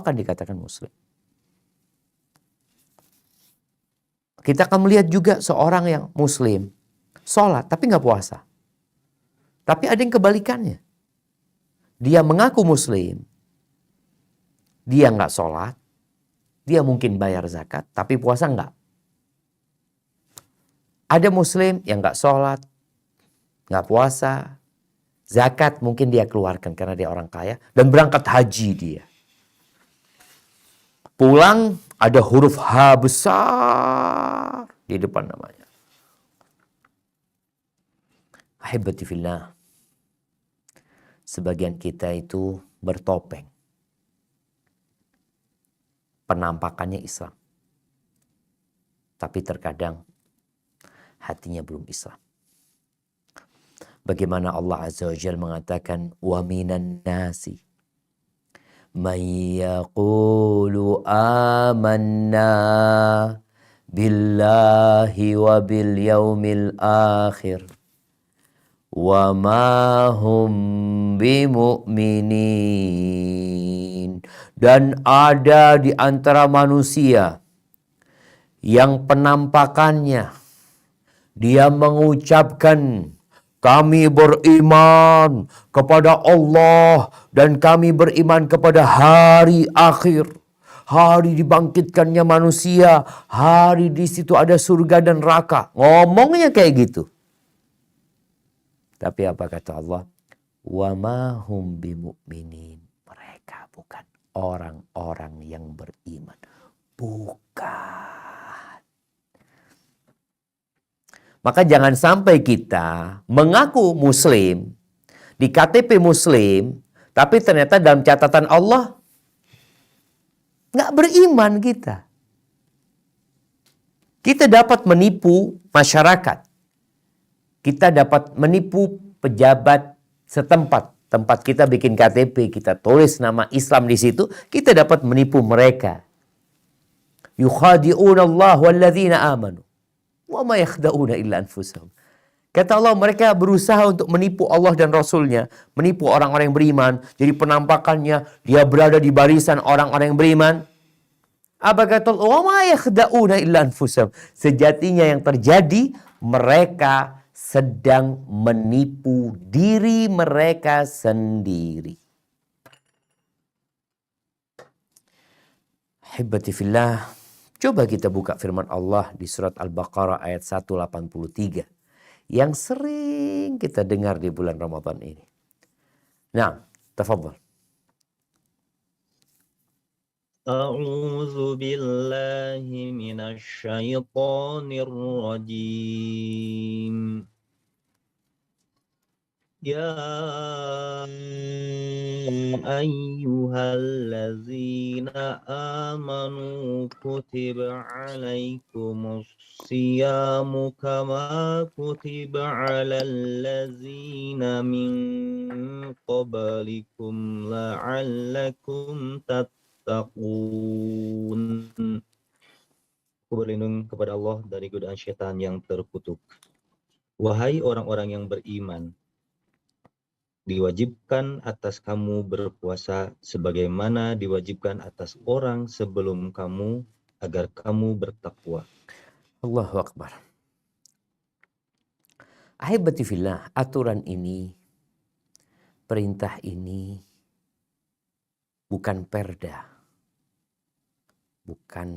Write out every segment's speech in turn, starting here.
akan dikatakan muslim. Kita akan melihat juga seorang yang muslim, sholat tapi nggak puasa. Tapi ada yang kebalikannya. Dia mengaku muslim, dia nggak sholat, dia mungkin bayar zakat, tapi puasa nggak. Ada muslim yang nggak sholat, nggak puasa, zakat mungkin dia keluarkan karena dia orang kaya, dan berangkat haji dia. Pulang ada huruf H besar di depan namanya. Ahibati fillah. Sebagian kita itu bertopeng. Penampakannya Islam. Tapi terkadang hatinya belum Islam. Bagaimana Allah Azza wa Jalla mengatakan, wa minan nasi man yaqulu amanna billahi wa bil yaumil akhir wa ma hum bimu'minin. Dan ada di antara manusia yang penampakannya dia mengucapkan, kami beriman kepada Allah dan kami beriman kepada hari akhir. Hari dibangkitkannya manusia, hari di situ ada surga dan neraka. Ngomongnya kayak gitu. Tapi apa kata Allah? Wa ma hum bimu'minin. Mereka bukan orang-orang yang beriman. Bukan. Maka jangan sampai kita mengaku muslim, di KTP muslim, tapi ternyata dalam catatan Allah nggak beriman kita. Kita dapat menipu masyarakat. Kita dapat menipu pejabat setempat. Tempat kita bikin KTP, kita tulis nama Islam di situ, kita dapat menipu mereka. Yukhadi'una Allah walladzina amanu. Wa ma yakhda'una illa anfusahum. Kata Allah, mereka berusaha untuk menipu Allah dan Rasulnya, menipu orang-orang yang beriman. Jadi penampakannya dia berada di barisan orang-orang yang beriman. Apa kata Allah? Wa ma yakhda'una illa anfusahum. Sejatinya yang terjadi, mereka sedang menipu diri mereka sendiri. Hibati fillah. Coba kita buka firman Allah di surat Al-Baqarah ayat 183. Yang sering kita dengar di bulan Ramadan ini. Nah, tafadhal. A'udzu billahi minasy syaithanir rajim. Ya ayyuhallazina amanu kutiba alaikumus siyamu kama kutiba alal ladzina min qablikum la'allakum tattaqun. Aku berlindung kepada Allah dari godaan syaitan yang terkutuk. Wahai orang-orang yang beriman, diwajibkan atas kamu berpuasa sebagaimana diwajibkan atas orang sebelum kamu agar kamu bertakwa. Allahu Akbar. Ahibati fillah, aturan ini, perintah ini bukan perda, bukan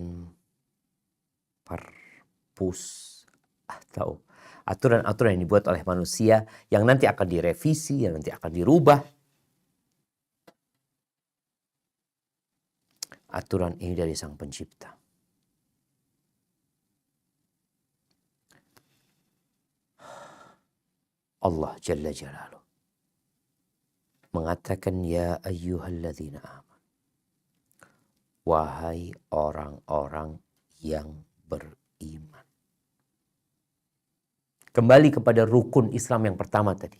perpus atau aturan-aturan yang dibuat oleh manusia yang nanti akan direvisi, yang nanti akan dirubah. Aturan ini dari Sang Pencipta. Allah Jalla Jalaluh mengatakan, ya ayyuhalladzina aman. Wahai orang-orang yang beriman. Kembali kepada rukun Islam yang pertama tadi.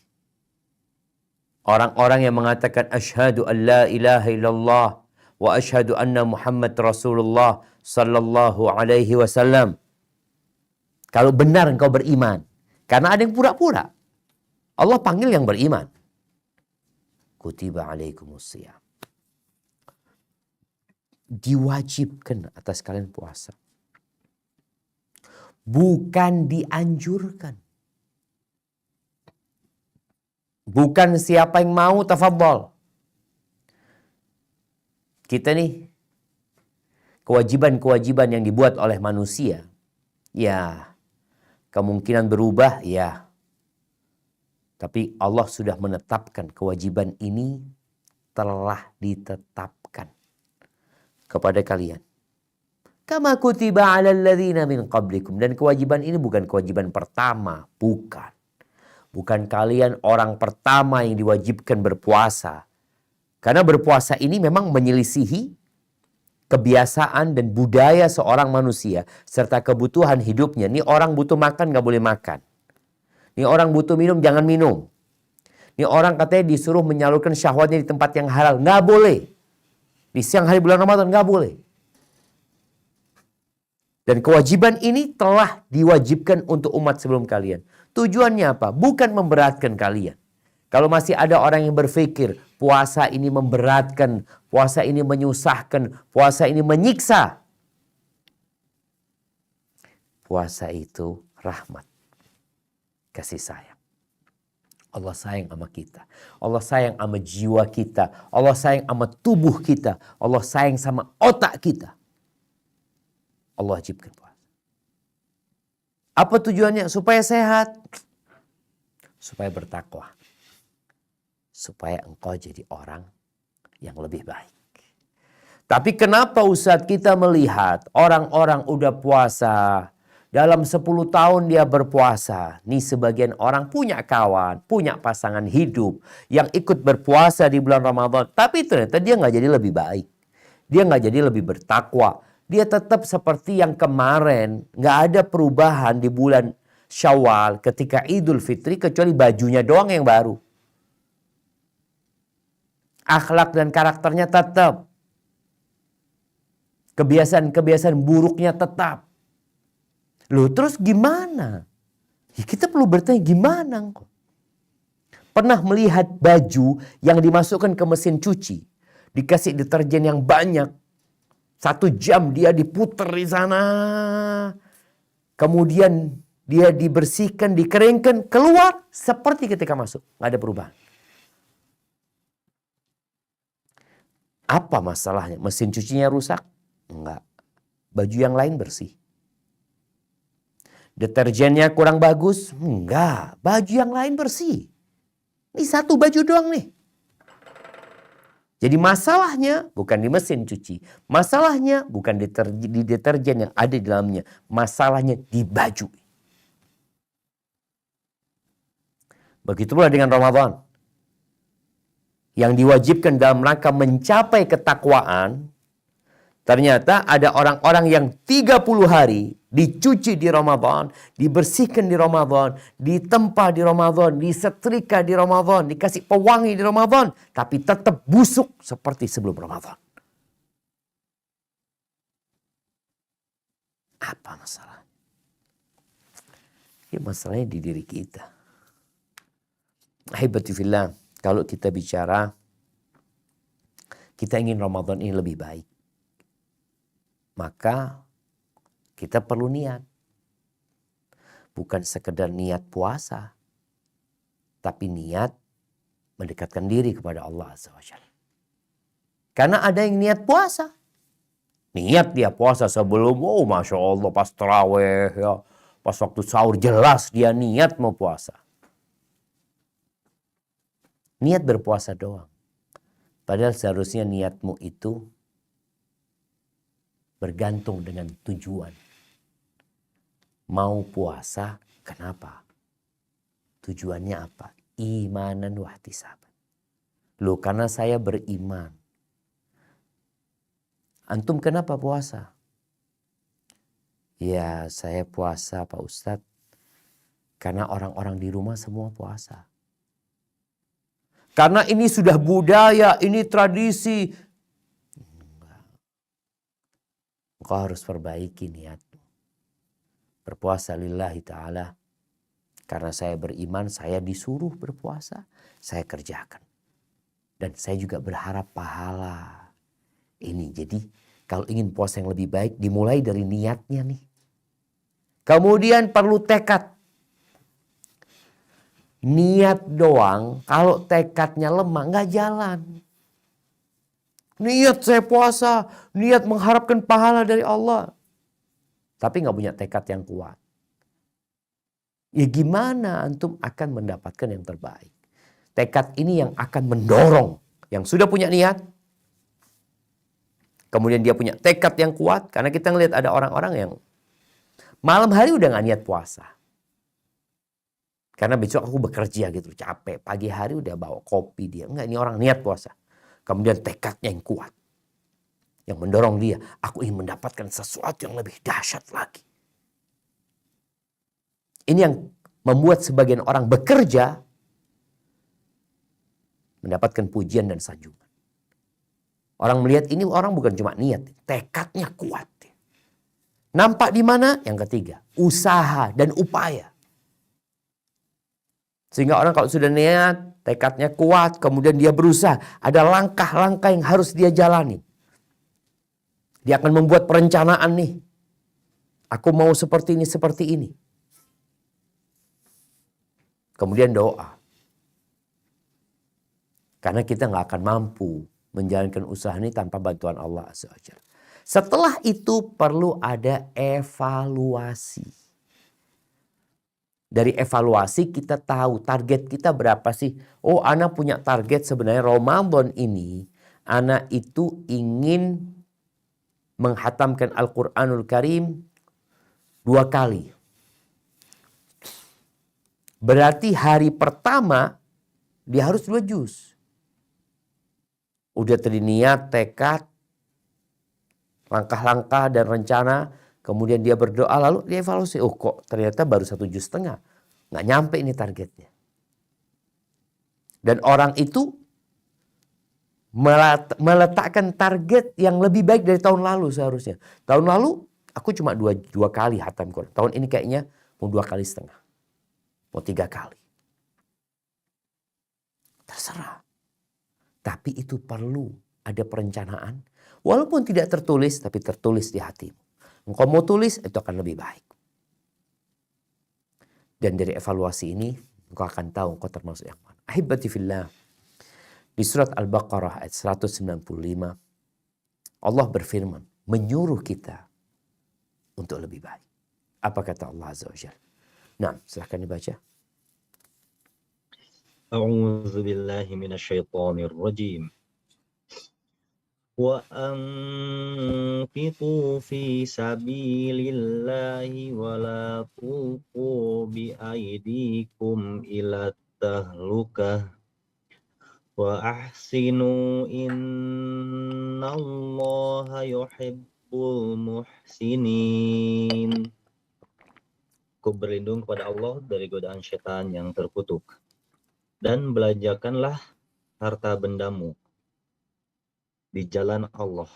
Orang-orang yang mengatakan asyhadu an la ilaha illallah wa asyhadu anna Muhammad Rasulullah sallallahu alaihi wasallam. Kalau benar engkau beriman, karena ada yang pura-pura. Allah panggil yang beriman. Kutiba alaikumus siyam. diwajibkan atas kalian puasa. Bukan dianjurkan. Bukan siapa yang mau tafadhol. Kita nih, kewajiban-kewajiban yang dibuat oleh manusia, ya kemungkinan berubah, ya. Tapi Allah sudah menetapkan kewajiban ini telah ditetapkan kepada kalian. Kama kutiba 'alal ladzina min qablikum. Dan kewajiban ini bukan kewajiban pertama, bukan. Bukan kalian orang pertama yang diwajibkan berpuasa. Karena berpuasa ini memang menyelisihi kebiasaan dan budaya seorang manusia serta kebutuhan hidupnya. Nih orang butuh makan gak boleh makan. Nih orang butuh minum jangan minum. Nih orang katanya disuruh menyalurkan syahwatnya di tempat yang halal. Gak boleh. Di siang hari bulan Ramadan gak boleh. Dan kewajiban ini telah diwajibkan untuk umat sebelum kalian. Tujuannya apa? Bukan memberatkan kalian. Kalau masih ada orang yang berpikir puasa ini memberatkan, puasa ini menyusahkan, puasa ini menyiksa. Puasa itu rahmat, kasih sayang. Allah sayang sama kita. Allah sayang sama jiwa kita. Allah sayang sama tubuh kita. Allah sayang sama otak kita. Allah wajibkan puasa. Apa tujuannya? Supaya sehat. Supaya bertakwa. Supaya engkau jadi orang yang lebih baik. Tapi kenapa Ustadz kita melihat orang-orang udah puasa, dalam 10 tahun dia berpuasa. Nih sebagian orang punya kawan, punya pasangan hidup yang ikut berpuasa di bulan Ramadan. Tapi ternyata dia gak jadi lebih baik. Dia gak jadi lebih bertakwa. Dia tetap seperti yang kemarin. Gak ada perubahan di bulan Syawal ketika Idul Fitri kecuali bajunya doang yang baru. Akhlak dan karakternya tetap. Kebiasaan-kebiasaan buruknya tetap. Loh terus gimana? Ya kita perlu bertanya gimana kok? Pernah melihat baju yang dimasukkan ke mesin cuci. Dikasih deterjen yang banyak. 1 jam dia diputer di sana. Kemudian dia dibersihkan, dikeringkan, keluar seperti ketika masuk. Nggak ada perubahan. Apa masalahnya? Mesin cucinya rusak? Enggak. Baju yang lain bersih. Deterjennya kurang bagus? Enggak. Baju yang lain bersih. Ini 1 baju doang nih. Jadi masalahnya bukan di mesin cuci. Masalahnya bukan di deterjen yang ada di dalamnya. Masalahnya di baju. Begitu pula dengan Ramadan. Yang diwajibkan dalam rangka mencapai ketakwaan. Ternyata ada orang-orang yang 30 hari dicuci di Ramadan, dibersihkan di Ramadan, ditempa di Ramadan, disetrika di Ramadan, dikasih pewangi di Ramadan, tapi tetap busuk seperti sebelum Ramadan. Apa masalah? Ya masalahnya di diri kita. Ahibati fillah, kalau kita bicara, kita ingin Ramadan ini lebih baik. Maka kita perlu niat. Bukan sekedar niat puasa. Tapi niat mendekatkan diri kepada Allah Azza wa Jalla. Karena ada yang niat puasa. Niat dia puasa sebelum, Masya Allah pas taraweh, ya, pas waktu sahur jelas dia niat mau puasa. Niat berpuasa doang. Padahal seharusnya niatmu itu bergantung dengan tujuan. Mau puasa, kenapa? Tujuannya apa? Imanan wa ihtisaban. Loh, karena saya beriman. Antum kenapa puasa? Ya, saya puasa Pak Ustadz. Karena orang-orang di rumah semua puasa. Karena ini sudah budaya, ini tradisi. Engkau harus perbaiki niatmu. Berpuasa lillahi ta'ala. Karena saya beriman, saya disuruh berpuasa. Saya kerjakan. Dan saya juga berharap pahala. Ini jadi Kalau ingin puasa yang lebih baik, dimulai dari niatnya nih. Kemudian perlu tekad. Niat doang, kalau tekadnya lemah, nggak jalan. Niat saya puasa, niat mengharapkan pahala dari Allah. Tapi nggak punya tekad yang kuat. Ya gimana antum akan mendapatkan yang terbaik? Tekad ini yang akan mendorong. Yang sudah punya niat, kemudian dia punya tekad yang kuat. Karena kita ngelihat ada orang-orang yang malam hari udah nggak niat puasa. Karena besok aku bekerja gitu, capek. Pagi hari udah bawa kopi dia. Enggak, ini orang niat puasa. Kemudian tekadnya yang kuat. Yang mendorong dia, aku ingin mendapatkan sesuatu yang lebih dahsyat lagi. Ini yang membuat sebagian orang bekerja mendapatkan pujian dan sanjungan. Orang melihat ini orang bukan cuma niat, tekadnya kuat. Nampak di mana? Yang ketiga, usaha dan upaya. Sehingga orang kalau sudah niat, tekadnya kuat, kemudian dia berusaha. Ada langkah-langkah yang harus dia jalani. Dia akan membuat perencanaan nih. Aku mau seperti ini, seperti ini. Kemudian doa. Karena kita nggak akan mampu menjalankan usaha ini tanpa bantuan Allah Azza wa Jalla. Setelah itu perlu ada evaluasi. Dari evaluasi kita tahu target kita berapa sih. Oh, ana punya target sebenarnya Ramadan ini. Ana itu ingin menghatamkan Al-Quranul Karim 2 kali. Berarti hari pertama dia harus 2 juz. Udah tadi niat, tekad, langkah-langkah dan rencana. Kemudian dia berdoa lalu dia evaluasi. Oh kok ternyata baru 1,5 juz. Nggak nyampe ini targetnya. Dan orang itu meletakkan target yang lebih baik dari tahun lalu seharusnya. Tahun lalu aku cuma dua kali hatam Quran. Tahun ini kayaknya mau 2,5 kali. Mau 3 kali. Terserah. Tapi itu perlu ada perencanaan. Walaupun tidak tertulis, tapi tertulis di hatimu. Engkau mau tulis, itu akan lebih baik. Dan dari evaluasi ini, engkau akan tahu engkau termasuk yang mana. Ahibati fillah. Di surat Al-Baqarah ayat 195, Allah berfirman, menyuruh kita untuk lebih baik. Apa kata Allah Azza wa Jalla? Nah, silahkan dibaca. A'udzu billahi minasyaitonir rajim. Wa anfiqu fi sabilillahi wa la tulqu bi aydikum ila tahlukah wa ahsinu innallaha yuhibbul muhsinin. Aku berlindung kepada Allah dari godaan syaitan yang terkutuk. Dan belanjakanlah harta bendamu di jalan Allah.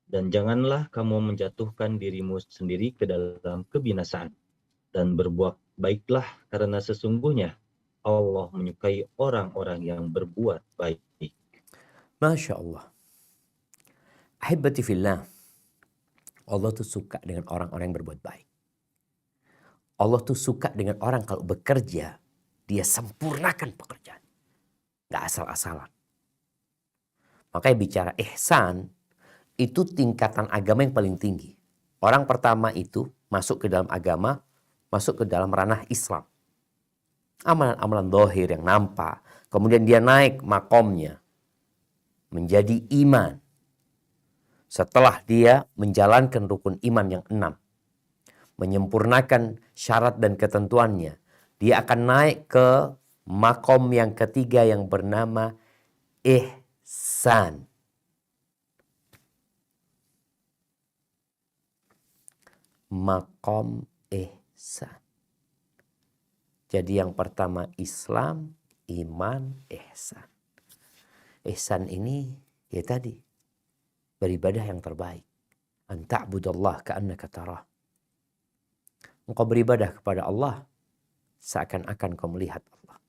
Dan janganlah kamu menjatuhkan dirimu sendiri ke dalam kebinasaan. Dan berbuat baiklah karena sesungguhnya Allah menyukai orang-orang yang berbuat baik. Masya Allah. Ahibati fillah. Allah tuh suka dengan orang-orang yang berbuat baik. Allah tuh suka dengan orang kalau bekerja, dia sempurnakan pekerjaan. Gak asal-asalan. Makanya bicara ihsan, itu tingkatan agama yang paling tinggi. Orang pertama itu masuk ke dalam agama, masuk ke dalam ranah Islam. Amalan-amalan zahir yang nampak. Kemudian dia naik makomnya menjadi iman. Setelah dia menjalankan rukun iman yang 6. Menyempurnakan syarat dan ketentuannya. Dia akan naik ke makom yang ketiga yang bernama ihsan. Makom ihsan. Jadi yang pertama Islam, iman, ihsan. Ihsan ini ya tadi beribadah yang terbaik. An ta'budallah ka'annaka tarah. Engkau beribadah kepada Allah seakan-akan kau melihat Allah.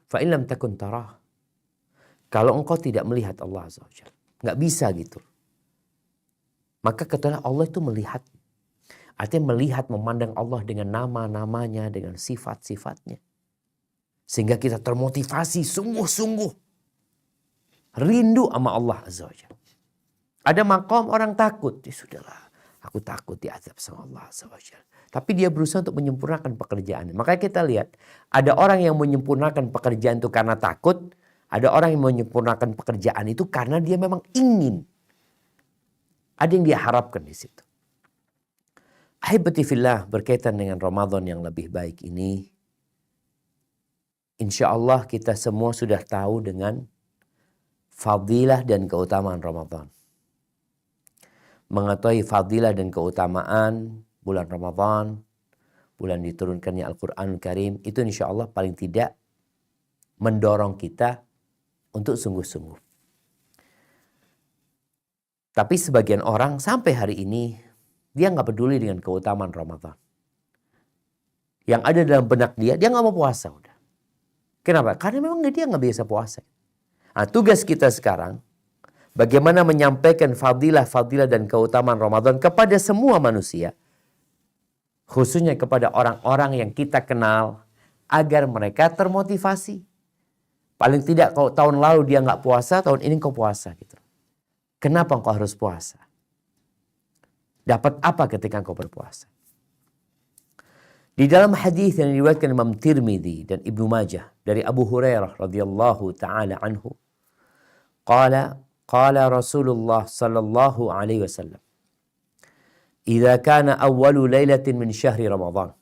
Fa in lam takun tarah. Kalau engkau tidak melihat Allah Azza wa Jalla, enggak bisa gitu. Maka katalah Allah itu melihat. Artinya melihat, memandang Allah dengan nama-namanya, dengan sifat-sifatnya. Sehingga kita termotivasi sungguh-sungguh. Rindu sama Allah Azza wa Jalla. Ada makom orang takut. Ya sudahlah, aku takut diazab sama Allah Azza wa Jalla. Tapi dia berusaha untuk menyempurnakan pekerjaannya. Makanya kita lihat, ada orang yang menyempurnakan pekerjaan itu karena takut. Ada orang yang menyempurnakan pekerjaan itu karena dia memang ingin. Ada yang dia harapkan di situ. Ahibati fillah, berkaitan dengan Ramadan yang lebih baik ini, insya Allah kita semua sudah tahu dengan fadilah dan keutamaan Ramadan. Mengetahui fadilah dan keutamaan bulan Ramadan, bulan diturunkannya Al-Quranul Karim, itu insya Allah paling tidak mendorong kita untuk sungguh-sungguh. Tapi sebagian orang sampai hari ini, dia nggak peduli dengan keutamaan Ramadan. Yang ada dalam benak dia nggak mau puasa udah. Kenapa? Karena memang dia nggak biasa puasa. Nah, tugas kita sekarang, bagaimana menyampaikan fadilah dan keutamaan Ramadan kepada semua manusia. Khususnya kepada orang-orang yang kita kenal, agar mereka termotivasi. Paling tidak kalau tahun lalu dia nggak puasa, tahun ini kau puasa gitu. Kenapa engkau harus puasa? Dapat apa ketika engkau berpuasa? Di dalam hadis yang diriwayatkan Imam Tirmidzi dan Ibnu Majah dari Abu Hurairah radhiyallahu taala anhu, qala Rasulullah sallallahu alaihi wasallam, "Idza kana awwalu lailatin min syahri Ramadan,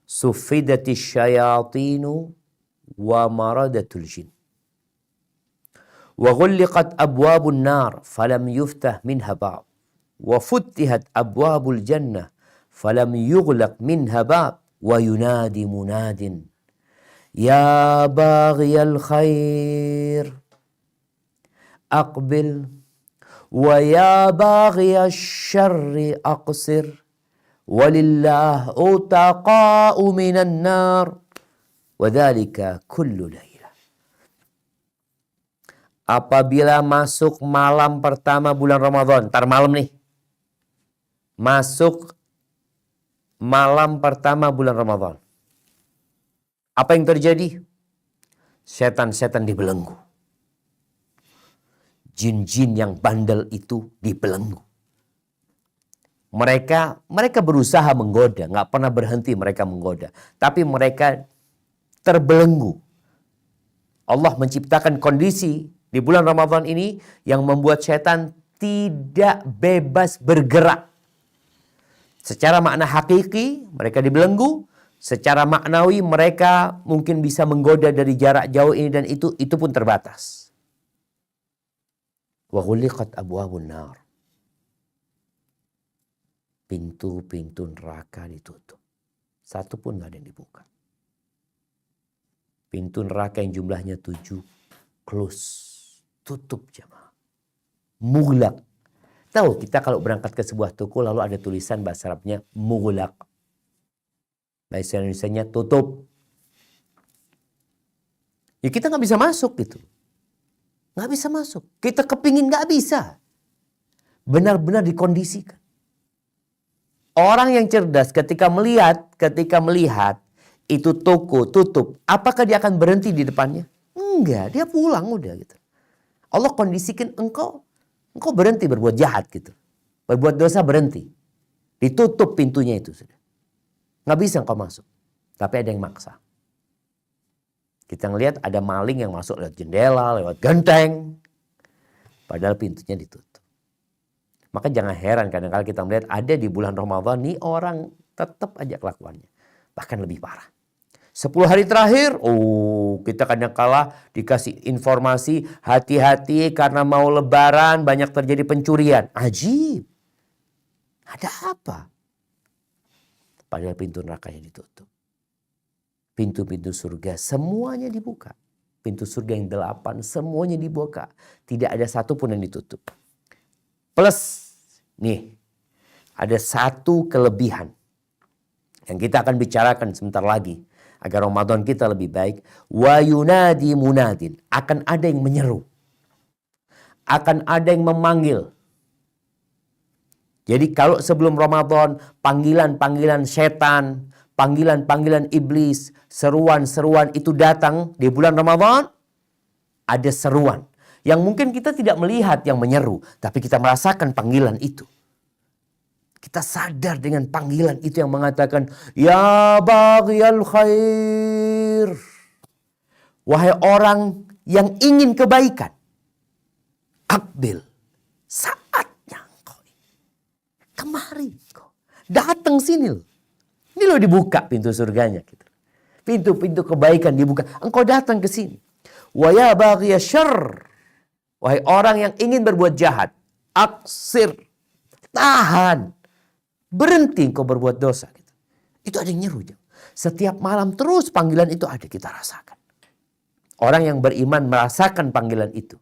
suffidatis syayatinu wa maradatul jin. وغلقت أبواب النار فلم يفتح منها باب وفتحت أبواب الجنة فلم يغلق منها باب وينادي مناد يا باغي الخير أقبل ويا باغي الشر أقصر ولله أتقاء من النار وذلك كل ليلة." Apabila masuk malam pertama bulan Ramadan, ntar malam nih. Masuk malam pertama bulan Ramadan. Apa yang terjadi? Setan-setan dibelenggu. Jin-jin yang bandel itu dibelenggu. Mereka berusaha menggoda, nggak pernah berhenti mereka menggoda. Tapi mereka terbelenggu. Allah menciptakan kondisi di bulan Ramadan ini yang membuat setan tidak bebas bergerak. Secara makna hakiki mereka dibelenggu, secara maknawi mereka mungkin bisa menggoda dari jarak jauh ini dan itu pun terbatas. Wa ghuliqat abwabun nar. Pintu-pintu neraka ditutup. Satu pun nggak ada yang dibuka. Pintu neraka yang jumlahnya 7 close. Tutup jemaah. Mughlaq. Tahu kita kalau berangkat ke sebuah toko lalu ada tulisan bahasa Arabnya mughlaq. Bahasa Indonesianya tutup. Ya kita nggak bisa masuk gitu. Nggak bisa masuk. Kita kepingin nggak bisa. Benar-benar dikondisikan. Orang yang cerdas ketika melihat itu toko tutup, apakah dia akan berhenti di depannya? Enggak, dia pulang udah gitu. Allah kondisikan engkau berhenti berbuat jahat gitu. Berbuat dosa berhenti. Ditutup pintunya itu sudah. Nggak bisa engkau masuk. Tapi ada yang maksa. Kita ngelihat ada maling yang masuk lewat jendela, lewat genteng. Padahal pintunya ditutup. Maka jangan heran kadang-kadang kita melihat ada di bulan Ramadan nih orang tetap aja kelakuannya. Bahkan lebih parah. 10 hari terakhir, kita kadang-kala dikasih informasi, hati-hati karena mau lebaran banyak terjadi pencurian. Ajib. Ada apa? Padahal pintu nerakanya ditutup. Pintu-pintu surga semuanya dibuka. Pintu surga yang 8 semuanya dibuka. Tidak ada satupun yang ditutup. Plus, nih, ada satu kelebihan yang kita akan bicarakan sebentar lagi. Agar Ramadan kita lebih baik. Wa yunadi munadin. Akan ada yang menyeru. Akan ada yang memanggil. Jadi kalau sebelum Ramadan, panggilan-panggilan setan, panggilan-panggilan iblis, seruan-seruan itu datang di bulan Ramadan, ada seruan. Yang mungkin kita tidak melihat yang menyeru, tapi kita merasakan panggilan itu. Kita sadar dengan panggilan itu yang mengatakan, Ya baghiyal khair. Wahai orang yang ingin kebaikan, Aqbil, saatnya engkau kemari kau. Datang sini loh. Ini loh dibuka pintu surganya. Gitu. Pintu-pintu kebaikan dibuka. Engkau datang ke sini. Wa ya baghiya syarr. Wahai orang yang ingin berbuat jahat. Aksir. Tahan. Berhenti engkau berbuat dosa. Gitu. Itu ada yang nyeru. Setiap malam terus panggilan itu ada kita rasakan. Orang yang beriman merasakan panggilan itu.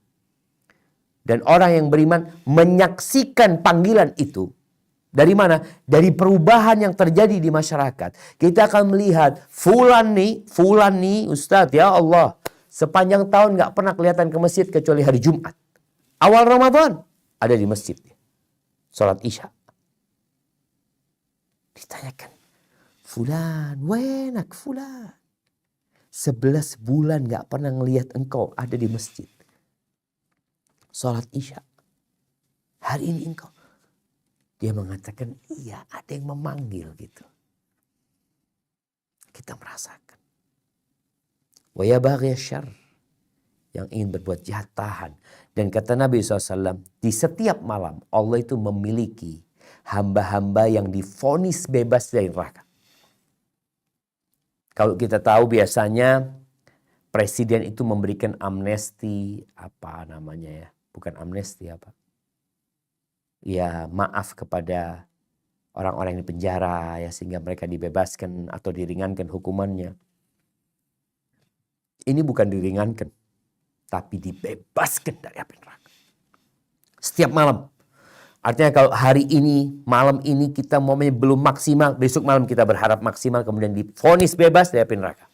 Dan orang yang beriman menyaksikan panggilan itu. Dari mana? Dari perubahan yang terjadi di masyarakat. Kita akan melihat fulan nih Ustadz, ya Allah. Sepanjang tahun gak pernah kelihatan ke masjid kecuali hari Jumat. Awal Ramadan ada di masjid. Salat Isya. Ditanyakan, fulan, wenak fulan. 11 bulan gak pernah ngelihat engkau ada di masjid. Salat Isya. Hari ini engkau. Dia mengatakan, iya ada yang memanggil gitu. Kita merasakan. Wa ya baghiya syarr. Yang ingin berbuat jahat tahan. Dan kata Nabi SAW, di setiap malam Allah itu memiliki hamba-hamba yang divonis bebas dari neraka. Kalau kita tahu biasanya presiden itu memberikan amnesti, apa namanya ya? Bukan amnesti apa? Ya maaf kepada orang-orang yang di penjara ya sehingga mereka dibebaskan atau diringankan hukumannya. Ini bukan diringankan, tapi dibebaskan dari api neraka. Setiap malam. Artinya kalau hari ini, malam ini kita momennya belum maksimal, besok malam kita berharap maksimal kemudian divonis bebas dari api neraka.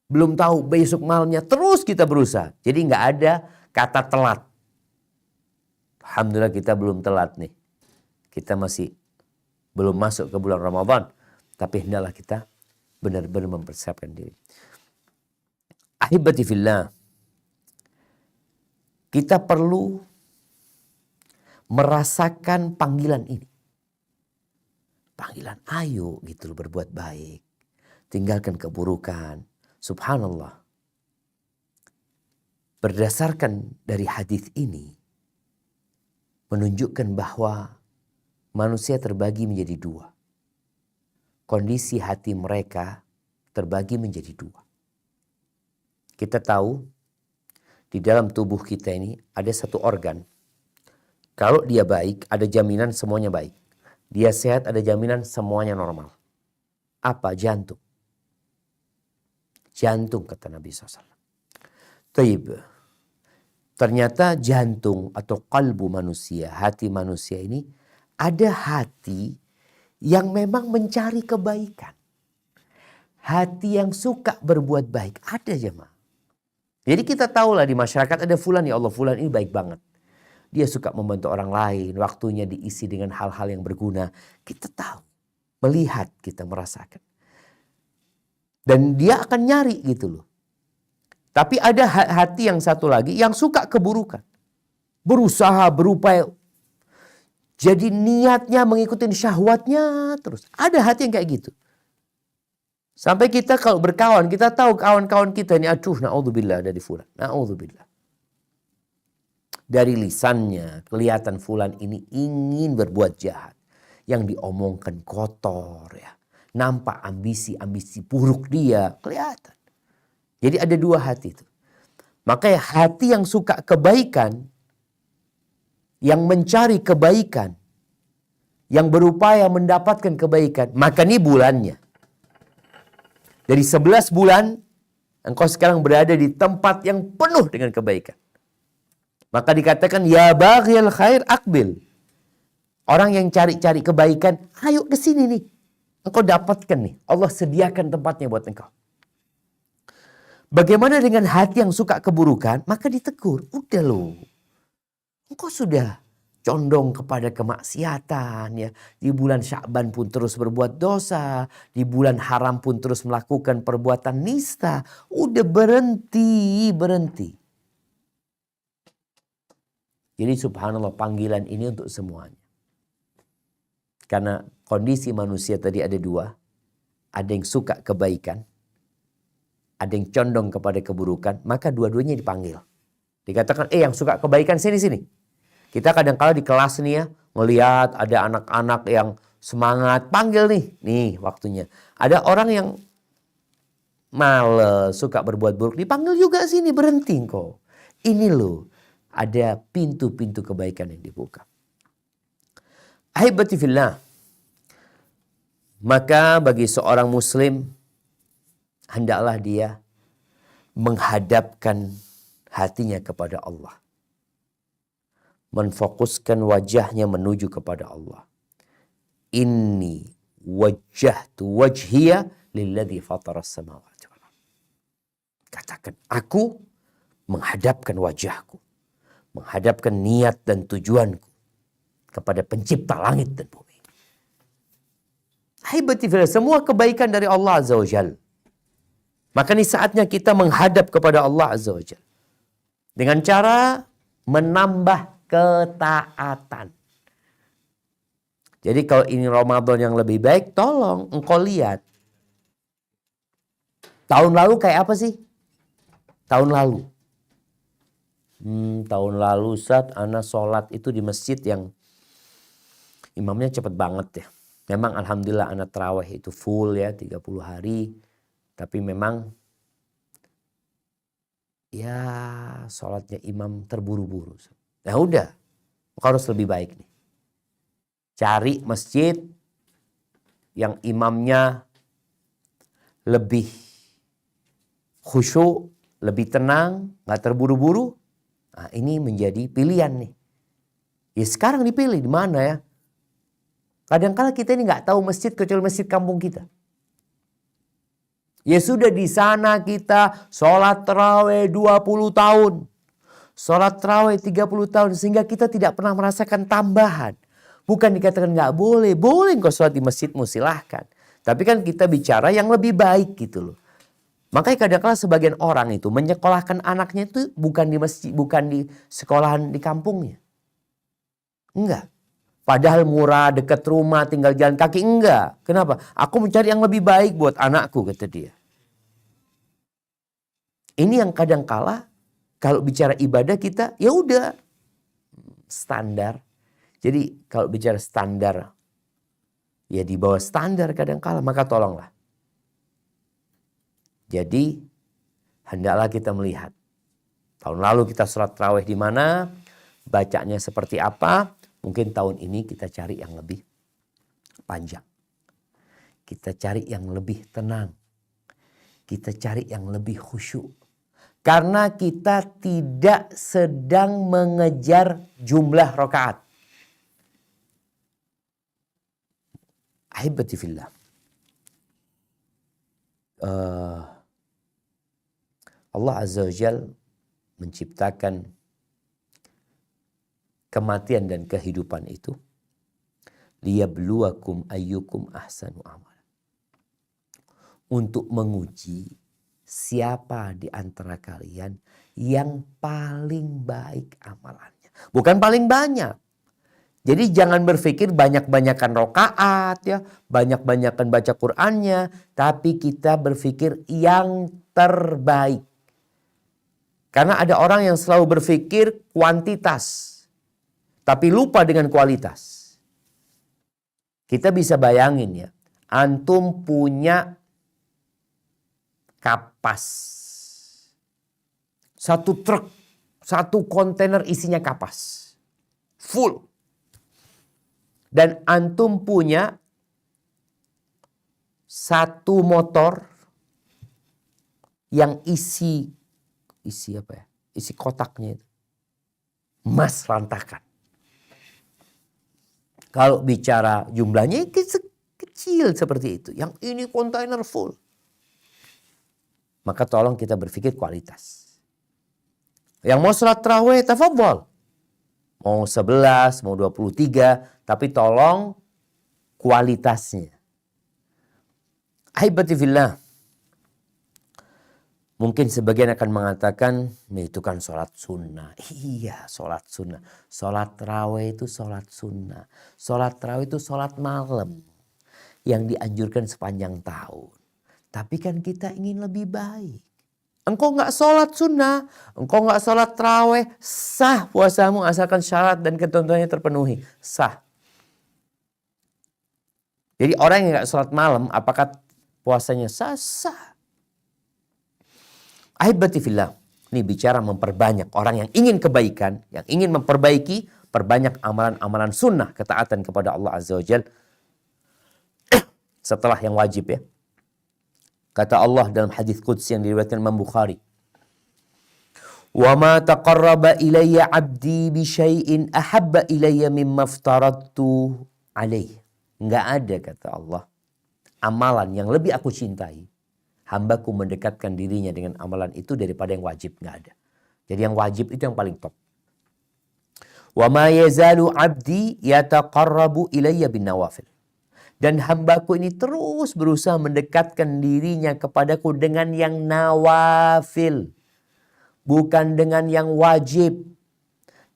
Belum tahu besok malamnya terus kita berusaha. Jadi nggak ada kata telat. Alhamdulillah kita belum telat nih. Kita masih belum masuk ke bulan Ramadan. Tapi hendaklah kita benar-benar mempersiapkan diri. Ahibati fillah. Kita perlu merasakan panggilan ini. Panggilan ayo gitu loh berbuat baik. Tinggalkan keburukan. Subhanallah. Berdasarkan dari hadis ini. Menunjukkan bahwa manusia terbagi menjadi dua. Kondisi hati mereka terbagi menjadi dua. Kita tahu di dalam tubuh kita ini ada satu organ. Kalau dia baik, ada jaminan semuanya baik. Dia sehat, ada jaminan semuanya normal. Apa? Jantung. Jantung kata Nabi SAW. Taib. Ternyata jantung atau kalbu manusia, hati manusia ini ada hati yang memang mencari kebaikan. Hati yang suka berbuat baik. Ada jemaah. Jadi kita tahulah di masyarakat ada fulan, ya Allah fulan ini baik banget. Dia suka membantu orang lain, waktunya diisi dengan hal-hal yang berguna. Kita tahu, melihat, kita merasakan. Dan dia akan nyari gitu loh. Tapi ada hati yang satu lagi yang suka keburukan. Berusaha, berupaya. Jadi niatnya mengikuti syahwatnya terus. Ada hati yang kayak gitu. Sampai kita kalau berkawan, kita tahu kawan-kawan kita ini, aduh na'udzubillah dari fulan. Na'udzubillah. Dari lisannya kelihatan fulan ini ingin berbuat jahat. Yang diomongkan kotor ya. Nampak ambisi-ambisi buruk dia. Kelihatan. Jadi ada dua hati itu. Makanya hati yang suka kebaikan. Yang mencari kebaikan. Yang berupaya mendapatkan kebaikan. Maka ini bulannya. Dari 11 bulan. Engkau sekarang berada di tempat yang penuh dengan kebaikan. Maka dikatakan, ya baghiyal khair aqbil. Orang yang cari-cari kebaikan, ayo ke sini nih. Engkau dapatkan nih. Allah sediakan tempatnya buat engkau. Bagaimana dengan hati yang suka keburukan? Maka ditegur. Udah loh. Engkau sudah condong kepada kemaksiatan ya. Di bulan Sya'ban pun terus berbuat dosa, di bulan haram pun terus melakukan perbuatan nista. Udah berhenti. Jadi subhanallah, panggilan ini untuk semuanya. Karena kondisi manusia tadi ada dua. Ada yang suka kebaikan, ada yang condong kepada keburukan, maka dua-duanya dipanggil. Dikatakan, yang suka kebaikan sini. Kita kadang-kala di kelas nih ya, ngelihat ada anak-anak yang semangat, panggil nih waktunya. Ada orang yang males, suka berbuat buruk, dipanggil juga sini, berhenti kok. Ini loh, ada pintu-pintu kebaikan yang dibuka. Ahibati fillah, maka bagi seorang muslim, hendaklah dia menghadapkan hatinya kepada Allah. Menfokuskan wajahnya menuju kepada Allah. Inni wajjahtu wajhiya lilladzi fataras samawati wal ardh. Katakan, aku menghadapkan wajahku, menghadapkan niat dan tujuanku kepada pencipta langit dan bumi. Haibati fillah, semua kebaikan dari Allah Azza wa Jalla. Maka ini saatnya kita menghadap kepada Allah Azza wa Jalla. Dengan cara menambah ketaatan. Jadi kalau ini Ramadan yang lebih baik, tolong engkau lihat. Tahun lalu kayak apa sih? Tahun lalu. Tahun lalu Ustaz, ana sholat itu di masjid yang imamnya cepet banget ya. Memang alhamdulillah ana tarawih itu full ya 30 hari. Tapi memang ya sholatnya imam terburu-buru. Nah udah, harus lebih baik nih. Cari masjid yang imamnya lebih khusyuk, lebih tenang, gak terburu-buru. Nah ini menjadi pilihan nih. Ya sekarang dipilih di mana ya? Kadang-kala kita ini gak tahu masjid kecuali masjid kampung kita. Ya sudah di sana kita sholat tarawih 20 tahun. Sholat tarawih 30 tahun sehingga kita tidak pernah merasakan tambahan. Bukan dikatakan gak boleh. Boleh kok sholat di masjidmu, silahkan. Tapi kan kita bicara yang lebih baik gitu loh. Makanya kadang-kala sebagian orang itu menyekolahkan anaknya itu bukan di masjid, bukan di sekolahan di kampungnya. Enggak. Padahal murah, dekat rumah, tinggal jalan kaki. Enggak. Kenapa? Aku mencari yang lebih baik buat anakku, kata dia. Ini yang kadang-kala kalau bicara ibadah kita, ya udah standar. Jadi kalau bicara standar, ya di bawah standar kadang-kala, maka tolonglah. Jadi hendaklah kita melihat. Tahun lalu kita sholat tarawih di mana, bacanya seperti apa. Mungkin tahun ini kita cari yang lebih panjang. Kita cari yang lebih tenang. Kita cari yang lebih khusyuk. Karena kita tidak sedang mengejar jumlah rakaat. Ahibati fillah. Allah Azza wa Jalla menciptakan kematian dan kehidupan itu liyabluwakum ayyukum ahsanu amal. Untuk menguji siapa di antara kalian yang paling baik amalannya. Bukan paling banyak. Jadi jangan berpikir banyak-banyakan rokaat ya, banyak-banyakan baca Qur'annya, tapi kita berpikir yang terbaik. Karena ada orang yang selalu berpikir kuantitas. Tapi lupa dengan kualitas. Kita bisa bayangin ya. Antum punya kapas. Satu truk, satu kontainer isinya kapas. Full. Dan antum punya satu motor yang isi apa ya? Isi kotaknya itu. Emas rantakan. Kalau bicara jumlahnya kecil seperti itu. Yang ini kontainer full. Maka tolong kita berpikir kualitas. Yang mau sholat tarawih, tafadhol. Mau 11, mau 23, tapi tolong kualitasnya. Ahibati fillah. Mungkin sebagian akan mengatakan, itu kan sholat sunnah. Iya, sholat sunnah. Sholat tarawih itu sholat sunnah. Sholat tarawih itu sholat malam yang dianjurkan sepanjang tahun. Tapi kan kita ingin lebih baik. Engkau nggak sholat sunnah, engkau nggak sholat tarawih, sah puasamu asalkan syarat dan ketentuannya terpenuhi. Sah. Jadi orang yang nggak sholat malam, apakah puasanya sah? Sah. Ahibati fillah. Ini bicara memperbanyak. Orang yang ingin kebaikan, yang ingin memperbaiki, perbanyak amalan-amalan sunnah, ketaatan kepada Allah Azza wa Jalla. Setelah yang wajib ya. Kata Allah dalam hadis qudsi yang diriwayatkan Imam Bukhari. Wa ma taqarraba ilayya 'abdi bi syai'in ahabba ilayya mimma aftaradtu alaih. Enggak ada kata Allah amalan yang lebih aku cintai. Hambaku mendekatkan dirinya dengan amalan itu daripada yang wajib, enggak ada. Jadi yang wajib itu yang paling top. Wa ma yazalu 'abdi yataqarrabu ilayya bin nawafil. Dan hambaku ini terus berusaha mendekatkan dirinya kepadaku dengan yang nawafil. Bukan dengan yang wajib.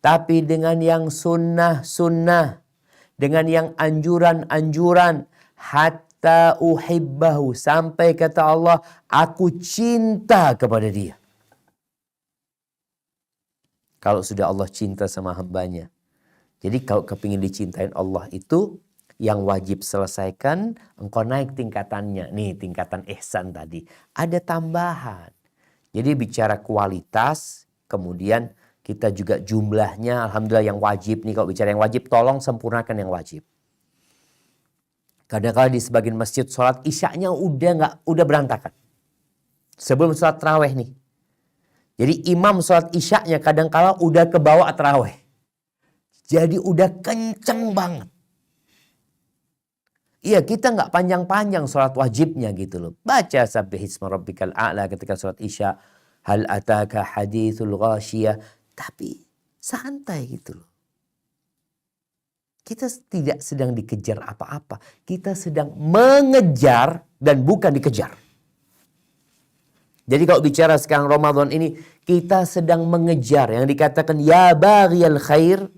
Tapi dengan yang sunnah-sunnah. Dengan yang anjuran-anjuran. Hatta uhibbahu. Sampai kata Allah, aku cinta kepada dia. Kalau sudah Allah cinta sama hambanya. Jadi kalau kepingin dicintain Allah itu, yang wajib selesaikan, engkau naik tingkatannya. Nih tingkatan ihsan tadi. Ada tambahan. Jadi bicara kualitas, kemudian kita juga jumlahnya. Alhamdulillah yang wajib nih, kalau bicara yang wajib, tolong sempurnakan yang wajib. Kadang-kadang di sebagian masjid sholat isyaknya udah berantakan. Sebelum sholat tarawih nih. Jadi imam sholat isyaknya kadang-kadang udah kebawa tarawih. Jadi udah kenceng banget. Iya, kita nggak panjang-panjang sholat wajibnya gitu loh. Baca sabbihisma rabbikal a'la ketika sholat isya. Hal ataka hadithul ghashiyah. Tapi santai gitu loh. Kita tidak sedang dikejar apa-apa. Kita sedang mengejar dan bukan dikejar. Jadi kalau bicara sekarang Ramadan ini, kita sedang mengejar. Yang dikatakan, ya baghiyal khair.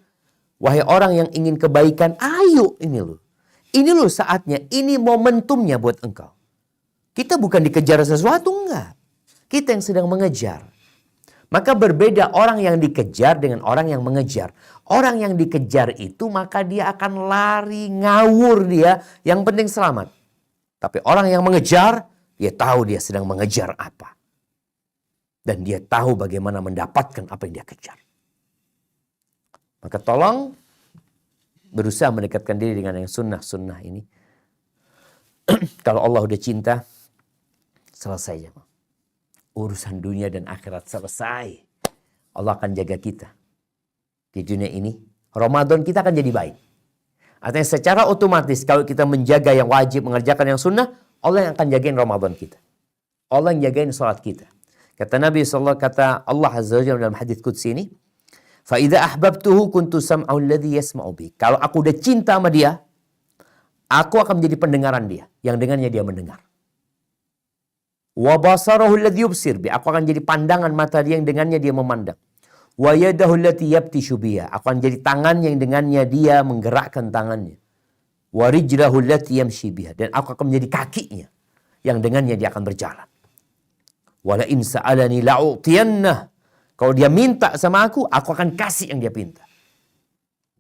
Wahai orang yang ingin kebaikan, ayo ini loh. Ini loh saatnya, ini momentumnya buat engkau. Kita bukan dikejar sesuatu, enggak. Kita yang sedang mengejar. Maka berbeda orang yang dikejar dengan orang yang mengejar. Orang yang dikejar itu maka dia akan lari, ngawur dia. Yang penting selamat. Tapi orang yang mengejar, dia tahu dia sedang mengejar apa. Dan dia tahu bagaimana mendapatkan apa yang dia kejar. Maka tolong berusaha mendekatkan diri dengan yang sunnah-sunnah ini. Kalau Allah udah cinta, selesai. Urusan dunia dan akhirat selesai. Allah akan jaga kita. Di dunia ini, Ramadan kita akan jadi baik. Artinya secara otomatis kalau kita menjaga yang wajib, mengerjakan yang sunnah, Allah yang akan jagain Ramadan kita. Allah yang jagain sholat kita. Kata Nabi SAW, kata Allah Azza wa Jalla dalam hadits qudsi ini, فَإِذَا أَحْبَبْتُهُ كُنْتُ سَمْعَهُ الَّذِي يَسْمَعُ بِهِ. Kalau aku udah cinta sama dia, aku akan menjadi pendengaran dia, yang dengannya dia mendengar. وَبَصَرَهُ الَّذِي يُبْصِرُ بِهِ. Aku akan jadi pandangan mata dia yang dengannya dia memandang. وَيَدَهُ الَّتِي يَبْتِشُ بِهَا. Aku akan jadi tangan yang dengannya dia menggerakkan tangannya. وَرِجْلَهُ الَّتِي يَمْشِي بِهَا. Dan aku akan menjadi kakinya, yang dengannya dia akan berjalan. وَلَئِنْ سَأَلَنِي لَأُعْطِيَنَّهُ. Kalau dia minta sama aku akan kasih yang dia minta.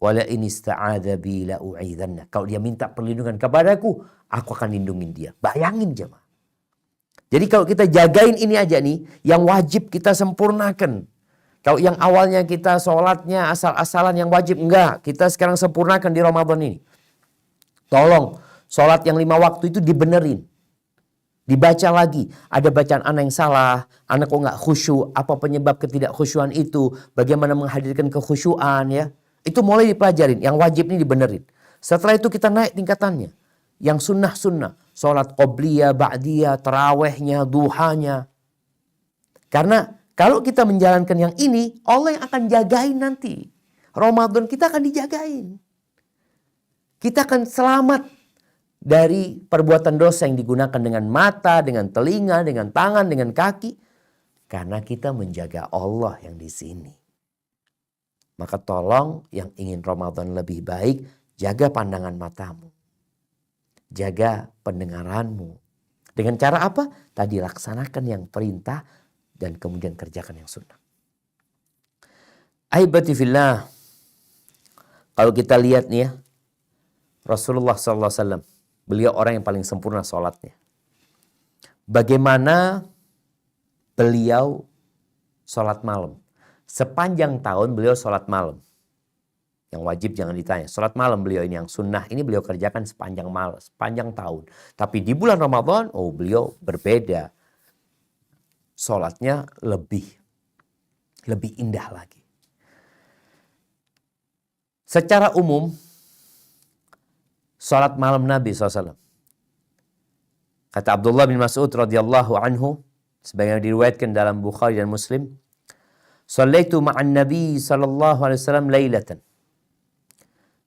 Wala in ista'adza bi la u'idhanna. Kalau dia minta perlindungan kepadaku, aku akan lindungin dia. Bayangin jemaah. Jadi kalau kita jagain ini aja nih, yang wajib kita sempurnakan. Kalau yang awalnya kita sholatnya asal-asalan yang wajib, enggak. Kita sekarang sempurnakan di Ramadan ini. Tolong, sholat yang 5 waktu itu dibenerin. Dibaca lagi, ada bacaan anak yang salah, anak kok nggak khusyuk, apa penyebab ketidakkhusyuan itu, bagaimana menghadirkan kekhusyuan ya. Itu mulai dipelajarin, yang wajib ini dibenerin. Setelah itu kita naik tingkatannya. Yang sunnah-sunnah, sholat qobliyah, ba'diyah, tarawehnya, duhanya. Karena kalau kita menjalankan yang ini, Allah yang akan jagain nanti. Ramadan kita akan dijagain. Kita akan selamat dari perbuatan dosa yang digunakan dengan mata, dengan telinga, dengan tangan, dengan kaki. Karena kita menjaga Allah yang di sini. Maka tolong yang ingin Ramadan lebih baik, jaga pandangan matamu. Jaga pendengaranmu. Dengan cara apa? Tadi laksanakan yang perintah dan kemudian kerjakan yang sunnah. Ahibati fillah. Kalau kita lihat nih ya, Rasulullah SAW, beliau orang yang paling sempurna sholatnya. Bagaimana beliau sholat malam? Sepanjang tahun beliau sholat malam. Yang wajib jangan ditanya. Sholat malam beliau ini yang sunnah ini beliau kerjakan sepanjang malam, sepanjang tahun. Tapi di bulan Ramadan, beliau berbeda. Sholatnya lebih indah lagi. Secara umum, sholat malam Nabi SAW. Kata Abdullah bin Mas'ud radhiyallahu anhu, sebagaimana diriwayatkan dalam Bukhari dan Muslim, "Shallaitu ma'an Nabi sallallahu alaihi wasallam lailatan.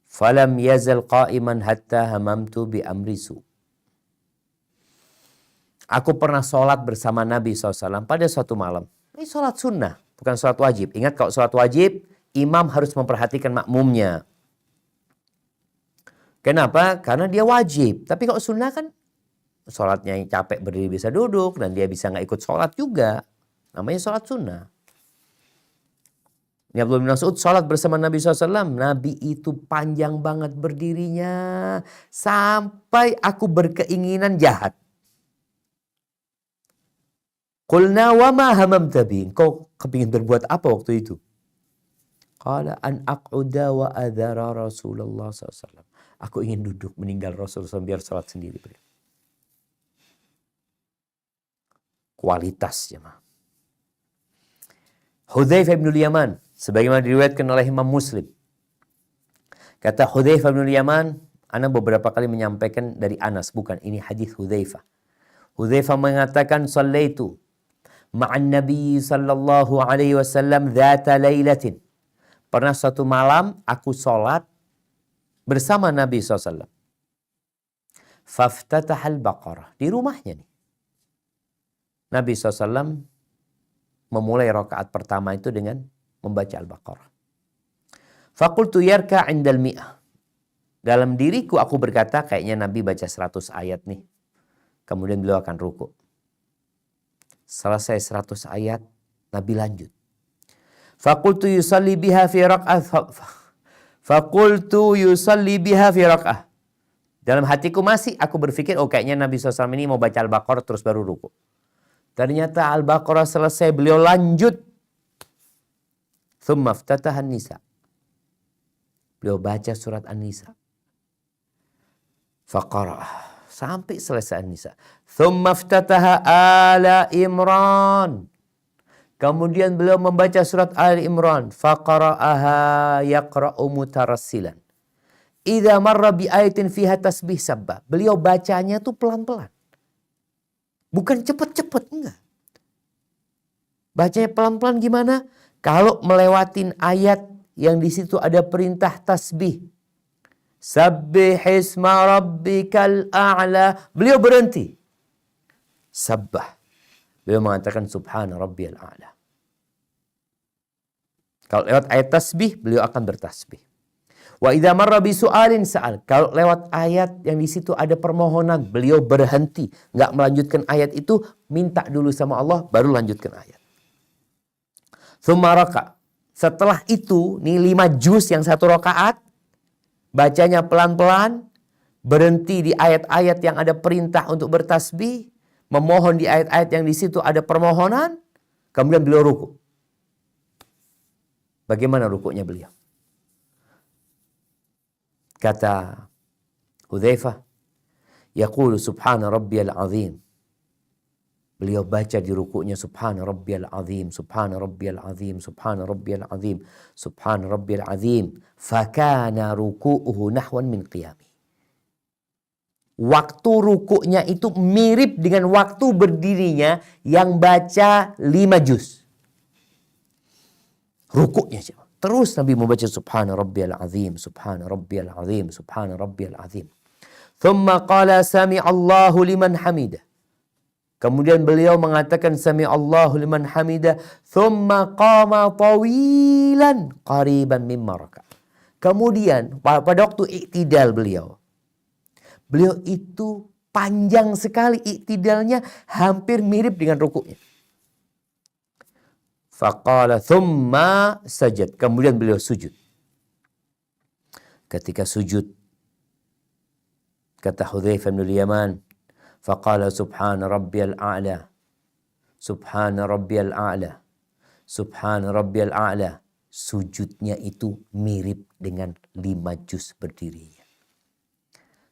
Falam yazal qa'iman hatta hamamtu bi amri su." Aku pernah sholat bersama Nabi SAW pada suatu malam. Ini sholat sunnah, bukan sholat wajib. Ingat kalau sholat wajib, imam harus memperhatikan makmumnya. Kenapa? Karena dia wajib. Tapi kalau sunnah kan sholatnya yang capek berdiri bisa duduk dan dia bisa nggak ikut sholat juga. Namanya sholat sunnah. Ini Abdullah bin Mas'ud sholat bersama Nabi SAW. Nabi itu panjang banget berdirinya. Sampai aku berkeinginan jahat. Qulna wa ma hamamta bi. Engkau kepingin berbuat apa waktu itu? Qala an aq'uda wa adhara Rasulullah SAW. Aku ingin duduk meninggal Rasulullah SAW biar sholat sendiri. Kualitas jemaah. Hudzaifah bin Yaman, sebagaimana diriwayatkan oleh Imam Muslim. Kata Hudzaifah bin Yaman, ana beberapa kali menyampaikan dari Anas, bukan ini hadis Hudzaifah. Hudzaifah mengatakan sallaitu ma'an Nabi sallallahu alaihi wasallam dzata lailatin. Pernah suatu malam aku sholat bersama Nabi SAW. Faftatahal Baqarah. Di rumahnya nih. Nabi SAW memulai rakaat pertama itu dengan membaca Al-Baqarah. Faqultu yarka indal mi'ah. Dalam diriku aku berkata kayaknya Nabi baca 100 ayat nih. Kemudian beliau akan ruku. Selesai 100 ayat, Nabi lanjut. Faqultu yusalli biha fi rak'ah. Dalam hatiku masih aku berpikir, kayaknya Nabi SAW ini mau baca Al-Baqarah terus baru ruku. Ternyata Al-Baqarah selesai, beliau lanjut. Thumma iftataha An-Nisa. Beliau baca surat An-Nisa. Faqara'ah. Sampai selesai An-Nisa. Thumma iftataha Ala Imran. Kemudian beliau membaca surat Ali Imran. Faqara'aha yaqra'u mutarassilan. Idza marra bi ayatin fiha tasbih sabbah. Beliau bacanya tuh pelan-pelan. Bukan cepet-cepet, enggak. Bacanya pelan-pelan gimana? Kalau melewatin ayat yang di situ ada perintah tasbih. Sabbih isma rabbikal a'la. Beliau berhenti. Sabbah. Beliau mengatakan subhana rabbiyal a'la. Kalau lewat ayat tasbih, beliau akan bertasbih. Wa idza marra bi su'alin sa'al. Kalau lewat ayat yang di situ ada permohonan, beliau berhenti, enggak melanjutkan ayat itu, minta dulu sama Allah baru lanjutkan ayat. Tsumma raka'. Setelah itu, nih 5 juz yang 1 rakaat, bacanya pelan-pelan, berhenti di ayat-ayat yang ada perintah untuk bertasbih, memohon di ayat-ayat yang di situ ada permohonan, kemudian beliau ruku. Bagaimana rukunya beliau? Kata Hudzaifah, yaqulu subhana rabbiyal azim. Beliau baca di rukunya subhana rabbiyal azim, subhana rabbiyal azim, subhana rabbiyal azim, subhana rabbiyal azim. Fakana ruku'uhu nahwan min qiyami. Waktu rukuknya itu mirip dengan waktu berdirinya yang baca 5 juz. Rukuknya siapa? Terus Nabi membaca Subhana Rabbiyal Azim, Subhana Rabbiyal Azim, Subhana Rabbiyal Azim. Thumma qala sami'allahu liman hamidah. Kemudian beliau mengatakan sami'allahu liman hamidah. Thumma qama tawilan qariban mimma raka'. Kemudian pada waktu iktidal beliau itu panjang sekali iktidalnya, hampir mirip dengan rukuknya. Faqala thumma sajad. Kemudian beliau sujud. Ketika sujud, kata Hudzaifah bin Yaman, faqala subhana rabbiyal a'la, subhana rabbiyal a'la, subhana rabbiyal a'la. Sujudnya itu mirip dengan 5 juz berdirinya.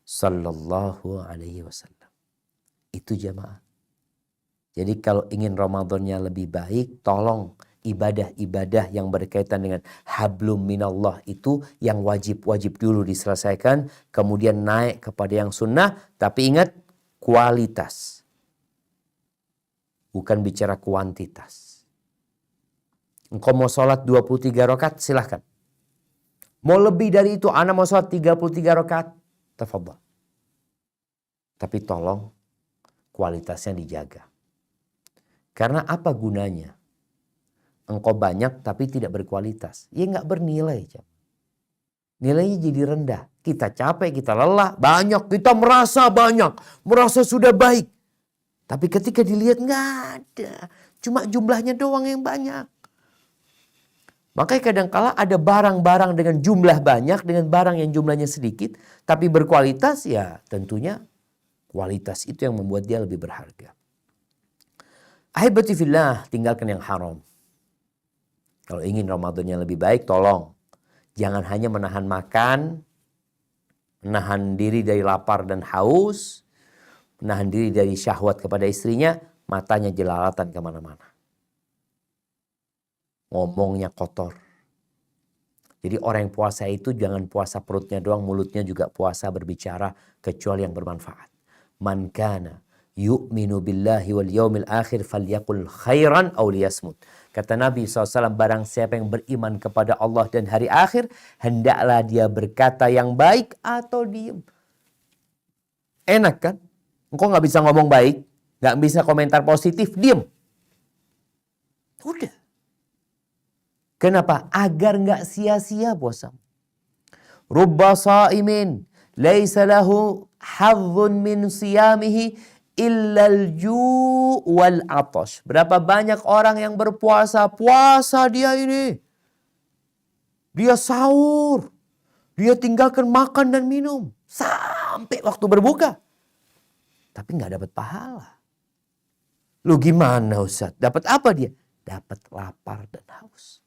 Sallallahu alaihi wasallam. Itu jamaah. Jadi kalau ingin Ramadannya lebih baik, tolong ibadah-ibadah yang berkaitan dengan hablum minallah itu yang wajib-wajib dulu diselesaikan. Kemudian naik kepada yang sunnah. Tapi ingat, kualitas. Bukan bicara kuantitas. Engkau mau sholat 23 rakaat, silahkan. Mau lebih dari itu, ana mau sholat 33 rakaat, tafadhal. Tapi tolong kualitasnya dijaga. Karena apa gunanya? Engkau banyak tapi tidak berkualitas. Ya nggak bernilai. Nilainya jadi rendah. Kita capek, kita lelah, banyak, kita merasa banyak. Merasa sudah baik. Tapi ketika dilihat nggak ada. Cuma jumlahnya doang yang banyak. Makanya kadang-kala ada barang-barang dengan jumlah banyak, dengan barang yang jumlahnya sedikit, tapi berkualitas, ya tentunya kualitas itu yang membuat dia lebih berharga. Ahibati fillah, tinggalkan yang haram. Kalau ingin Ramadannya lebih baik, tolong. Jangan hanya menahan makan, menahan diri dari lapar dan haus, menahan diri dari syahwat kepada istrinya, matanya jelalatan kemana-mana. Ngomongnya kotor. Jadi orang yang puasa itu jangan puasa perutnya doang, mulutnya juga puasa berbicara kecuali yang bermanfaat. Man kana yu'minu billahi wal yaumil akhir falyaqul khairan aw liyasmut. Kata Nabi SAW, barang siapa yang beriman kepada Allah dan hari akhir, hendaklah dia berkata yang baik atau diam. Enak kan? Engkau gak bisa ngomong baik, gak bisa komentar positif, diam. Udah. Kenapa? Agar nggak sia-sia puasa. Rubba sa'imin laisa lahu hadzun min siyamihi illa al-ju' wal 'atash. Berapa banyak orang yang berpuasa, puasa dia ini. Dia sahur. Dia tinggalkan makan dan minum sampai waktu berbuka. Tapi nggak dapat pahala. Lu gimana Ustaz? Dapat apa dia? Dapat lapar dan haus.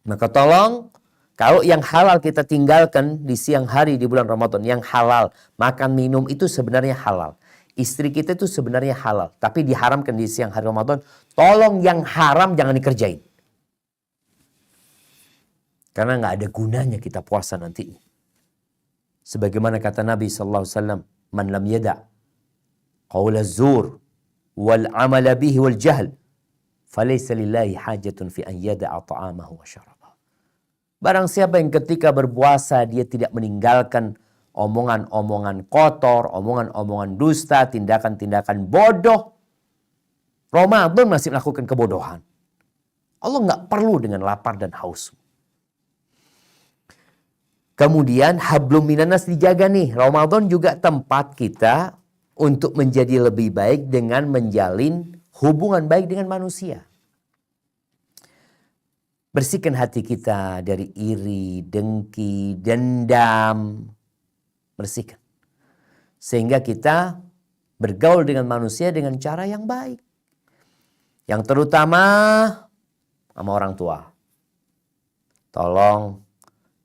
Maka tolong, kalau yang halal kita tinggalkan di siang hari di bulan Ramadan, yang halal, makan minum itu sebenarnya halal. Istri kita itu sebenarnya halal, tapi diharamkan di siang hari Ramadan. Tolong yang haram jangan dikerjain. Karena nggak ada gunanya kita puasa nantinya. Sebagaimana kata Nabi SAW, man lam yada' qawla zur wal amala bihi wal jahl, falaysa lillahi hajatun fi an yada'a ta'amahu wa syarab. Barang siapa yang ketika berpuasa dia tidak meninggalkan omongan-omongan kotor, omongan-omongan dusta, tindakan-tindakan bodoh. Ramadan masih melakukan kebodohan. Allah nggak perlu dengan lapar dan haus. Kemudian hablum minanas dijaga nih. Ramadan juga tempat kita untuk menjadi lebih baik dengan menjalin hubungan baik dengan manusia. Bersihkan hati kita dari iri, dengki, dendam. Bersihkan. Sehingga kita bergaul dengan manusia dengan cara yang baik. Yang terutama sama orang tua. Tolong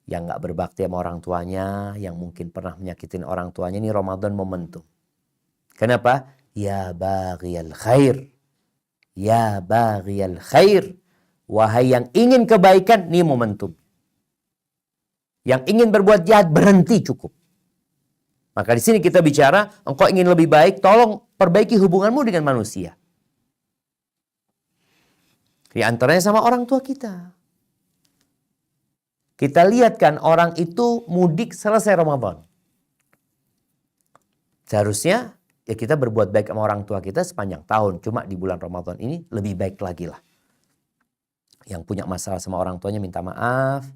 yang gak berbakti sama orang tuanya, yang mungkin pernah menyakitin orang tuanya, ini Ramadan momentum. Kenapa? Ya baghiyal khair. Ya baghiyal khair. Wahai yang ingin kebaikan, ini momentum. Yang ingin berbuat jahat, berhenti cukup. Maka di sini kita bicara, engkau ingin lebih baik, tolong perbaiki hubunganmu dengan manusia. Di antaranya sama orang tua kita. Kita lihat kan orang itu mudik selesai Ramadan. Seharusnya ya kita berbuat baik sama orang tua kita sepanjang tahun. Cuma di bulan Ramadan ini lebih baik lagi lah. Yang punya masalah sama orang tuanya minta maaf.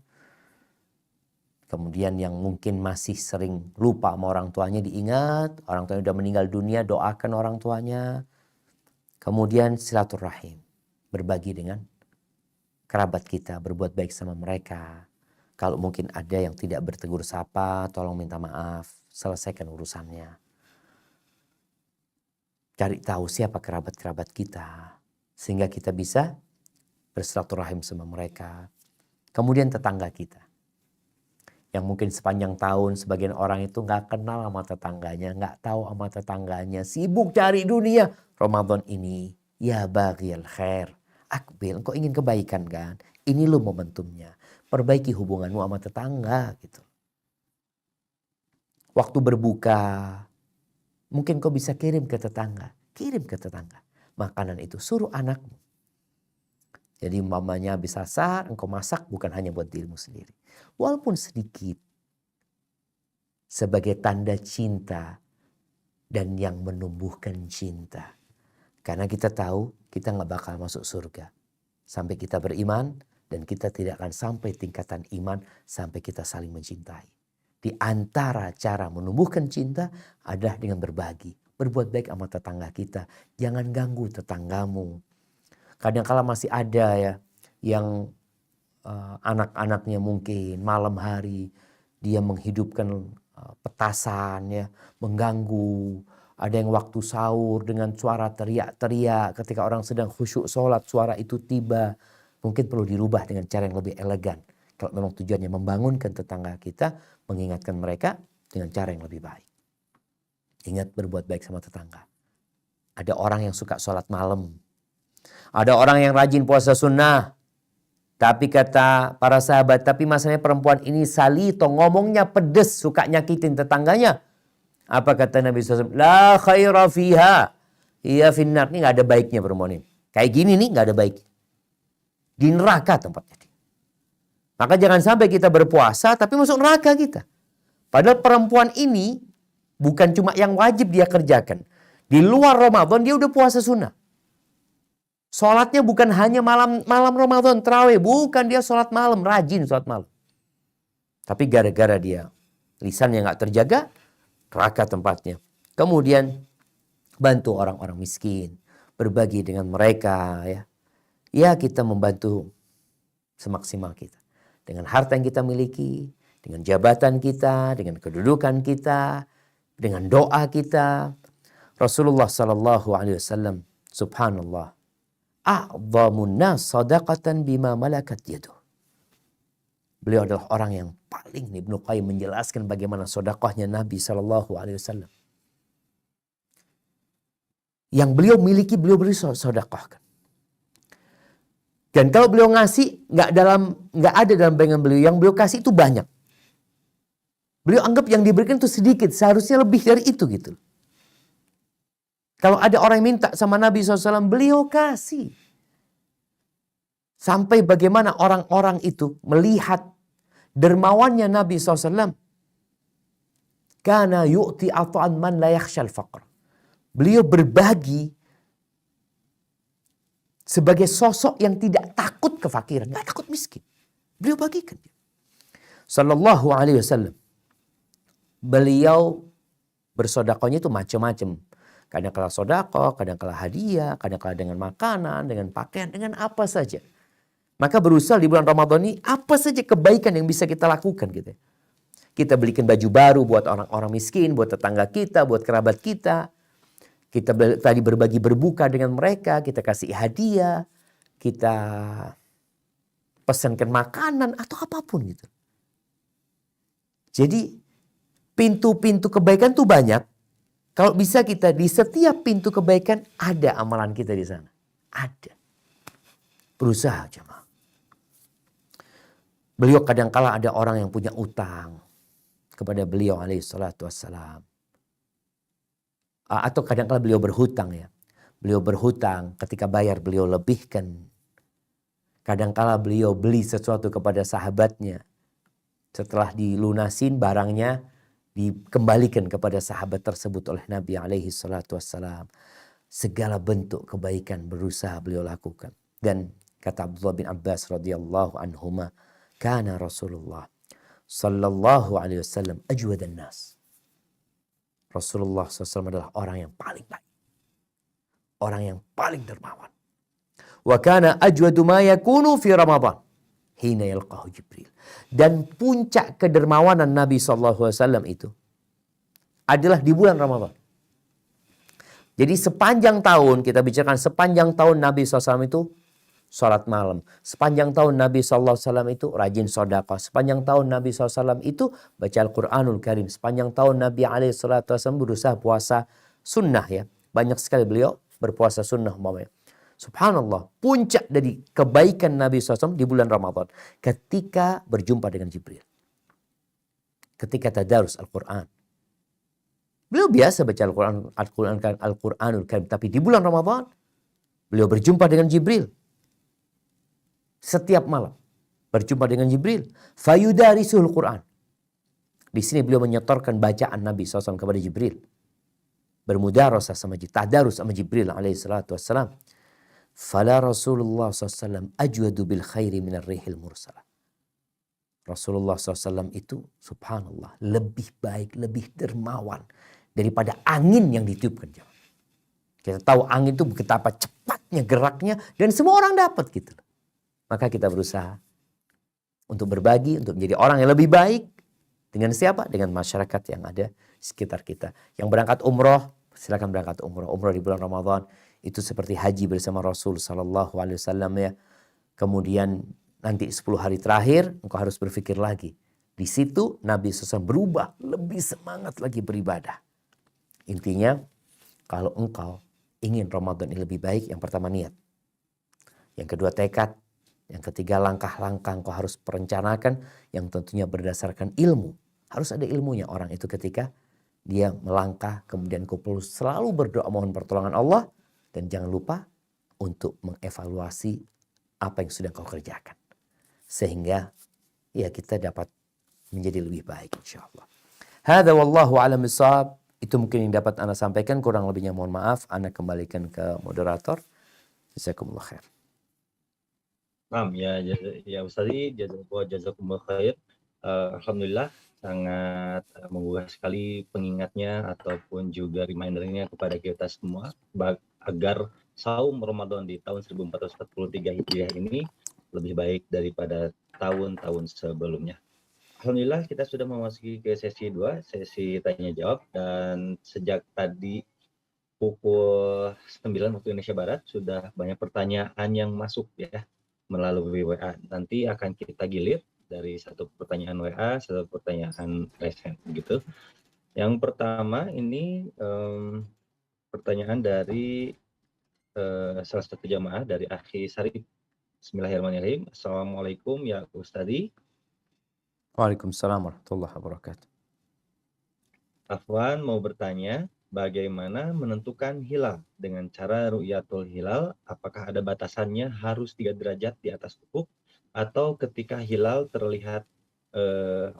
Kemudian yang mungkin masih sering lupa sama orang tuanya diingat. Orang tuanya udah meninggal dunia, doakan orang tuanya. Kemudian silaturahim. Berbagi dengan kerabat kita, berbuat baik sama mereka. Kalau mungkin ada yang tidak bertegur sapa, tolong minta maaf. Selesaikan urusannya. Cari tahu siapa kerabat-kerabat kita. Sehingga kita bisa bersilaturahim sama mereka. Kemudian tetangga kita. Yang mungkin sepanjang tahun sebagian orang itu gak kenal sama tetangganya. Gak tahu sama tetangganya. Sibuk cari dunia. Ramadan ini. Ya baghiyal khair. Akbil. Engkau ingin kebaikan kan? Ini lo momentumnya. Perbaiki hubunganmu sama tetangga gitu. Waktu berbuka. Mungkin kau bisa kirim ke tetangga. Kirim ke tetangga. Makanan itu suruh anakmu. Jadi mamanya habis asar, engkau masak bukan hanya buat dirimu sendiri. Walaupun sedikit. Sebagai tanda cinta. Dan yang menumbuhkan cinta. Karena kita tahu kita gak bakal masuk surga. Sampai kita beriman. Dan kita tidak akan sampai tingkatan iman sampai kita saling mencintai. Di antara cara menumbuhkan cinta adalah dengan berbagi. Berbuat baik sama tetangga kita. Jangan ganggu tetanggamu. Kadang-kala masih ada ya yang anak-anaknya mungkin malam hari dia menghidupkan petasan ya, mengganggu. Ada yang waktu sahur dengan suara teriak-teriak ketika orang sedang khusyuk sholat, suara itu tiba. Mungkin perlu dirubah dengan cara yang lebih elegan. Kalau memang tujuannya membangunkan tetangga kita, mengingatkan mereka dengan cara yang lebih baik. Ingat berbuat baik sama tetangga. Ada orang yang suka sholat malam. Ada orang yang rajin puasa sunnah. Tapi kata para sahabat, tapi masalahnya perempuan ini salito, ngomongnya pedes, suka nyakitin tetangganya. Apa kata Nabi SAW? La khaira fiha. Iya finnar. Ini gak ada baiknya perempuan ini. Kayak gini nih gak ada baiknya. Di neraka tempatnya dia. Maka jangan sampai kita berpuasa tapi masuk neraka kita. Padahal perempuan ini bukan cuma yang wajib dia kerjakan. Di luar Ramadan dia udah puasa sunnah. Sholatnya bukan hanya malam Ramadan, tarawih. Bukan, dia sholat malam, rajin sholat malam. Tapi gara-gara dia lisannya gak terjaga, neraka tempatnya. Kemudian bantu orang-orang miskin. Berbagi dengan mereka ya. Ya kita membantu semaksimal kita. Dengan harta yang kita miliki, dengan jabatan kita, dengan kedudukan kita, dengan doa kita. Rasulullah SAW, subhanallah, a'zamun nas sadaqatan bima malakat yaduh. Beliau adalah orang yang paling, Ibnu Qayyim menjelaskan bagaimana sedekahnya Nabi SAW. Yang beliau miliki, beliau beri sedekahkan. Dan kalau beliau ngasih, nggak ada dalam bayangan beliau. Yang beliau kasih itu banyak. Beliau anggap yang diberikan itu sedikit. Seharusnya lebih dari itu gitu. Kalau ada orang yang minta sama Nabi SAW, beliau kasih. Sampai bagaimana orang-orang itu melihat dermawannya Nabi SAW. Kana yu'ti ata'an man la yakhshal faqr. Beliau berbagi sebagai sosok yang tidak takut kefakiran, tidak takut miskin. Beliau bagikan. Sallallahu alaihi wasallam. Beliau bersodakohnya itu macam-macam. Kadang-kala sodako, kadang-kala hadiah, kadang-kala dengan makanan, dengan pakaian, dengan apa saja. Maka berusaha di bulan Ramadan ini apa saja kebaikan yang bisa kita lakukan gitu. Kita belikan baju baru buat orang-orang miskin, buat tetangga kita, buat kerabat kita. Kita tadi berbagi berbuka dengan mereka, kita kasih hadiah, kita pesankan makanan atau apapun gitu. Jadi pintu-pintu kebaikan tuh banyak. Kalau bisa kita di setiap pintu kebaikan ada amalan kita di sana. Ada. Berusaha jemaah. Beliau kadang-kala ada orang yang punya utang kepada beliau alaihi salatu wassalam. Atau kadang-kala beliau berhutang ya. Beliau berhutang, ketika bayar beliau lebihkan. Kadang-kala beliau beli sesuatu kepada sahabatnya. Setelah dilunasin barangnya dikembalikan kepada sahabat tersebut oleh Nabi alaihi salatu wassalam. Segala bentuk kebaikan berusaha beliau lakukan. Dan kata Abdullah bin Abbas radhiyallahu anhuma, kana Rasulullah sallallahu alaihi wasallam ajwadan nas. Rasulullah SAW adalah orang yang paling baik. Orang yang paling dermawan. Wa kana ajwadu ma yakunu fi Ramadan hina yalqahu Jibril. Dan puncak kedermawanan Nabi SAW itu adalah di bulan Ramadan. Jadi sepanjang tahun, kita bicarakan sepanjang tahun Nabi SAW itu sholat malam. Sepanjang tahun Nabi SAW itu rajin sodaqah. Sepanjang tahun Nabi SAW itu baca Al-Quranul Karim. Sepanjang tahun Nabi SAW berusaha puasa sunnah ya. Banyak sekali beliau berpuasa sunnah umpamanya. Subhanallah, puncak dari kebaikan Nabi SAW di bulan Ramadan. Ketika berjumpa dengan Jibril. Ketika tadarus Al-Quran. Beliau biasa baca Al-Quranul Karim. Tapi di bulan Ramadan, beliau berjumpa dengan Jibril. Setiap malam. Berjumpa dengan Jibril. Fayudarisuhul Quran. Di sini beliau menyetorkan bacaan Nabi SAW kepada Jibril. Bermudarasah sama Jibril. Tadarus sama Jibril alaihissalatu wassalam. Fala Rasulullah SAW ajwadu bil khairi minar rihil mursalah. Rasulullah SAW itu subhanallah lebih baik, lebih dermawan daripada angin yang ditiupkan. Kita tahu angin itu betapa cepatnya geraknya dan semua orang dapat gitu. Maka kita berusaha untuk berbagi, untuk menjadi orang yang lebih baik. Dengan siapa? Dengan masyarakat yang ada di sekitar kita. Yang berangkat umroh, silakan berangkat umroh. Umroh di bulan Ramadan itu seperti haji bersama Rasul Sallallahu Alaihi Wasallam ya. Kemudian nanti 10 hari terakhir engkau harus berpikir lagi. Di situ Nabi SAW berubah, lebih semangat lagi beribadah. Intinya kalau engkau ingin Ramadan ini lebih baik, yang pertama niat. Yang kedua tekad. Yang ketiga langkah-langkah engkau harus perencanakan yang tentunya berdasarkan ilmu. Harus ada ilmunya orang itu ketika dia melangkah, kemudian kau perlu selalu berdoa mohon pertolongan Allah. Dan jangan lupa untuk mengevaluasi apa yang sudah kau kerjakan. Sehingga ya kita dapat menjadi lebih baik insyaAllah. Hadza wallahu a'lam bishawab. Itu mungkin yang dapat Anda sampaikan. Kurang lebihnya mohon maaf. Anda kembalikan ke moderator. Jazakumullah khair. Ya Ustazi, jazakumullah khair. Alhamdulillah sangat menggugah sekali pengingatnya ataupun juga remindernya kepada kita semua agar saum Ramadan di tahun 1443 Hijriah ini lebih baik daripada tahun-tahun sebelumnya. Alhamdulillah kita sudah memasuki ke sesi 2, sesi tanya jawab, dan sejak tadi pukul 9 waktu Indonesia Barat sudah banyak pertanyaan yang masuk ya melalui WA. Nanti akan kita gilir dari satu pertanyaan WA, satu pertanyaan resen gitu. Yang pertama ini pertanyaan dari salah satu jamaah dari Akhi Sarif. Bismillahirrahmanirrahim. Assalamualaikum ya Ustadi. Waalaikumsalam warahmatullahi wabarakatuh. Afwan mau bertanya, bagaimana menentukan hilal dengan cara ru'yatul hilal? Apakah ada batasannya harus 3 derajat di atas ufuk atau ketika hilal terlihat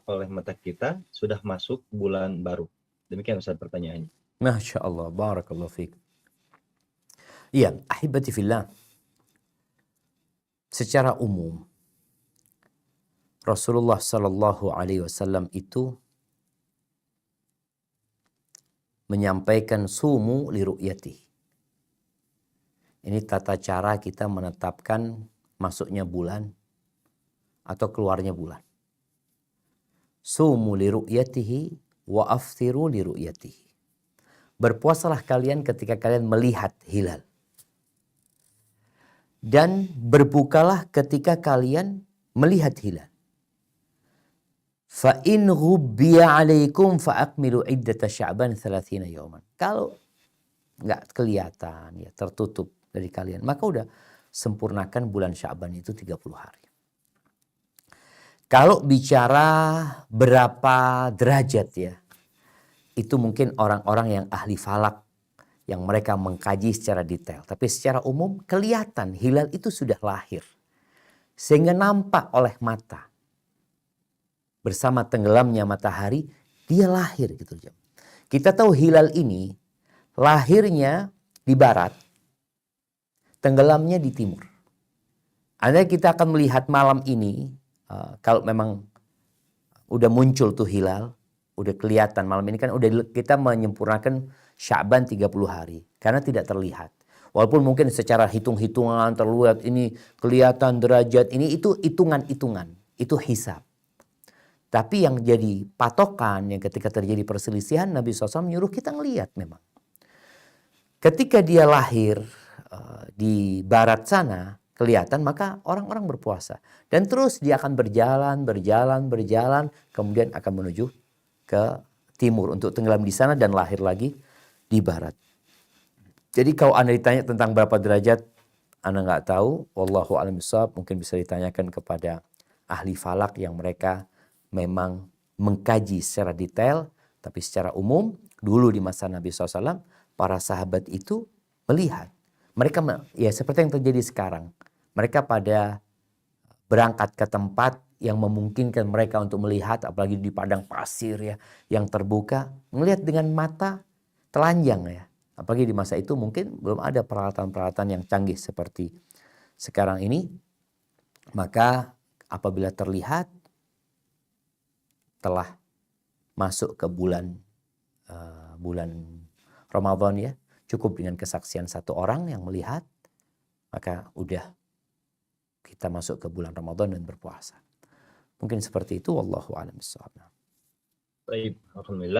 oleh mata kita sudah masuk bulan baru? Demikian Ustaz pertanyaannya. Masya Allah, barakallahu fiik. Iya, ahibati fillah. Secara umum Rasulullah Sallallahu Alaihi Wasallam itu menyampaikan sumu li ru'yati. Ini tata cara kita menetapkan masuknya bulan atau keluarnya bulan. Sumu li ru'yatihi wa aftiru li ru'yatihi. Berpuasalah kalian ketika kalian melihat hilal. Dan berbukalah ketika kalian melihat hilal. Fa in ghubbiya 'alaikum fa akmilu 'iddata Sya'ban 30 yawman. Kalau enggak kelihatan ya tertutup dari kalian, maka udah sempurnakan bulan Sya'ban itu 30 hari. Kalau bicara berapa derajat ya, itu mungkin orang-orang yang ahli falak yang mereka mengkaji secara detail. Tapi secara umum kelihatan hilal itu sudah lahir. Sehingga nampak oleh mata. bersama tenggelamnya matahari, dia lahir gitu. Kita tahu hilal ini lahirnya di barat, tenggelamnya di timur. Andai kita akan melihat malam ini, kalau memang udah muncul tuh hilal, udah kelihatan malam ini kan udah kita menyempurnakan Sya'ban 30 hari. Karena tidak terlihat. Walaupun mungkin secara hitung-hitungan terlihat ini kelihatan derajat ini, itu hitungan-hitungan. Itu hisab. Tapi yang jadi patokan yang ketika terjadi perselisihan, Nabi SAW menyuruh kita ngelihat memang. Ketika dia lahir di barat sana, kelihatan, maka orang-orang berpuasa. Dan terus dia akan berjalan, kemudian akan menuju ke timur untuk tenggelam di sana dan lahir lagi di barat. Jadi kalau Anda ditanya tentang berapa derajat, Anda nggak tahu. Wallahu a'lam bishawab, mungkin bisa ditanyakan kepada ahli falak yang mereka memang mengkaji secara detail. Tapi secara umum, dulu di masa Nabi SAW, para sahabat itu melihat. Mereka, ya seperti yang terjadi sekarang. Mereka pada berangkat ke tempat yang memungkinkan mereka untuk melihat, apalagi di padang pasir ya, yang terbuka, melihat dengan mata telanjang ya. Apalagi di masa itu mungkin belum ada peralatan-peralatan yang canggih seperti sekarang ini. Maka apabila terlihat telah masuk ke bulan Ramadan ya, cukup dengan kesaksian satu orang yang melihat, maka udah kita masuk ke bulan Ramadan dan berpuasa. Mungkin seperti itu, wallahu a'lam bishawab. Baik, alhamdulillah.